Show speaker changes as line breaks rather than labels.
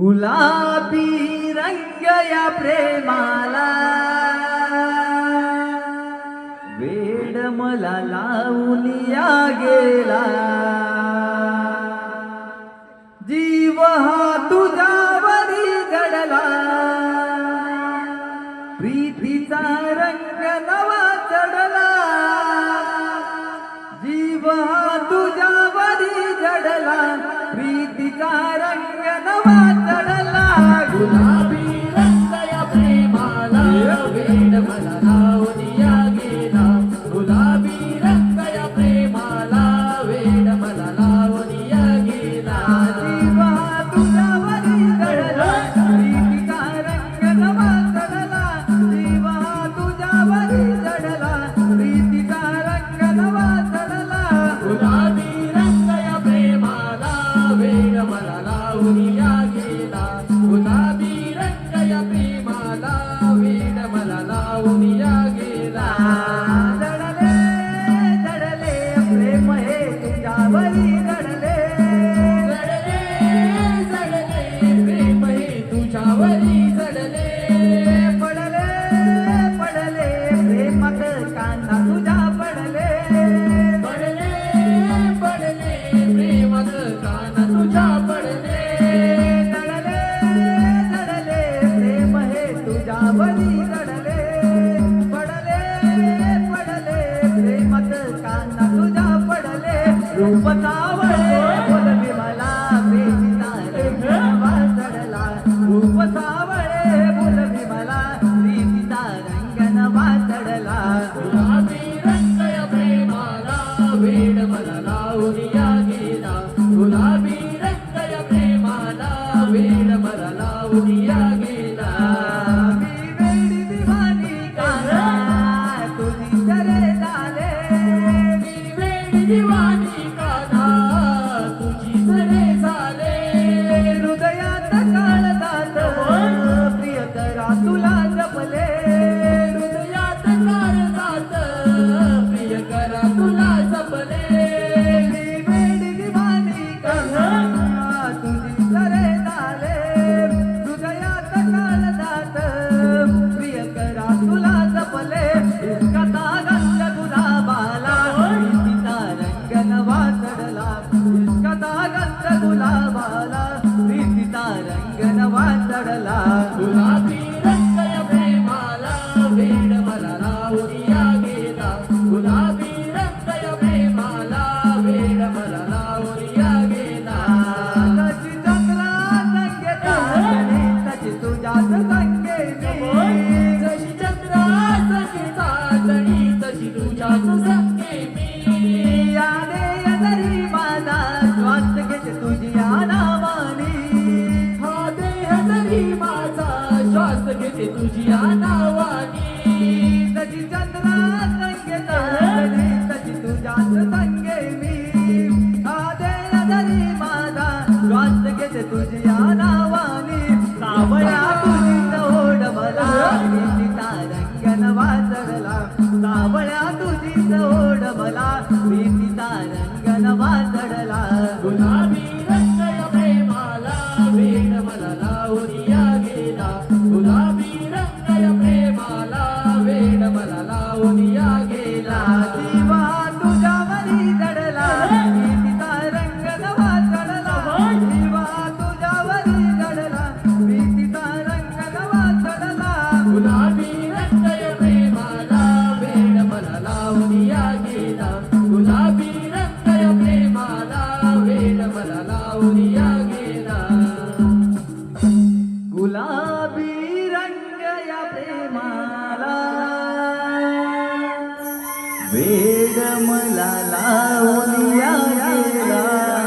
गुलाबी रंग या प्रेमाला वेड मला लावून या गेला, जीव हा तुझ्यावरी जडला, प्रीतीचा रंग नवा चढला, जीव हा तुझ्यावरी जडला, प्रीतीचा रंग नवा चढला.
गुलाबी रंग या प्रेमाला वेड मला लावून या गेला, गुलाबी रंग या प्रेमाला वेड मला लावून या गेला,
जीव हा तुझ्यावरी जडला, प्रीतीचा रंग नवा चढला, जीव हा तुझ्यावरी जडला, प्रीतीचा रंग नवा चढला.
गुलाबी रंग या प्रेमाला वेड मला लावून या गेला, गुलाबी रंग या प्रेमाला वेड मला लावून या गेला.
जडले जडले प्रेम हे तुझ्यावरी जडले,
जडले जडले प्रेम हे तुझ्यावरी जडले,
पडले पडले प्रेमात कांदा तुझ्या पडले,
पडले पडले प्रेमात कान तुझ्या पडले,
जडले जडले प्रेम हे तुझ्यावरी जडले, पडले पडले प्रेमात कांदा तुझ्या पडले. रूप सावळे बोलवी मला प्रीतीचा रंग नवा चढला, रूप सावळे बोलवी मला प्रीतीचा रंग नवा चढला.
गुलाबी रंग या प्रेमाला वेड मला लावून या गेला, गुलाबी रंग या प्रेमाला वेड मला लावून या गेला.
मी वेडी दिवानी काना तुझी सरे झाले,
मी वेडी दिवानी काना तुझी सरे झाले,
हृदयात काळजात प्रियकरा तुला जपले,
हृदयात काळजात प्रिय करा तुला जपले,
मी वेडी दिवानी काना तुझी सरे झाले, हृदयात काळजात प्रियकरा तुला जपले. इश्काचा गंध गुलाबाला प्रीतीचा रंग नवा चढला, इश्काचा गंध गुलाबाला प्रीतीचा रंग नवा चढला.
गुलाबी रंग या प्रेमाला वेड मला लावून या गेला, गुलाबी रंग या प्रेमाला वेड मला लावून या गेला.
तशी चंद्रा संगे चांदणी तशी तुझ्याच संगे मी,
जशी चंद्रा संगे चांदणी तशी तुझ्याच संगे मी,
याने जरी माझा श्वास घेते तुझ्या नावानी,
हा देह जरी माझा श्वास घेते तुझ्या नावानी,
तशी चंद्रा संगे चांदणी तशी तुझ्याच संगे मी, आदे जरी माझा श्वास घेते तुझ्या नावानी. सावळ्या तुझी ओढ मला प्रीतीचा रंग नवा चढला, सावळ्या तुझी ओढ मला प्रीतीचा रंग नवा चढला.
गुलाबी रंग या प्रेमाला वेड मला लावून या गेला, गुलाबी रंग या प्रेमाला वेड मला लावून या गेला.
जीवा तुझ्यावरी जडला, प्रीतीचा रंग नवा चढला, जीवा तुझ्यावरी जडला, प्रीतीचा रंग नवा चढला.
गुलाबी रंग या प्रेमाला वेड मला लावून या गेला, गुलाबी रंग या प्रेमाला वेड मला लावून या गेला.
गुलाबी रंग या प्रेमाला वेड मला लावून या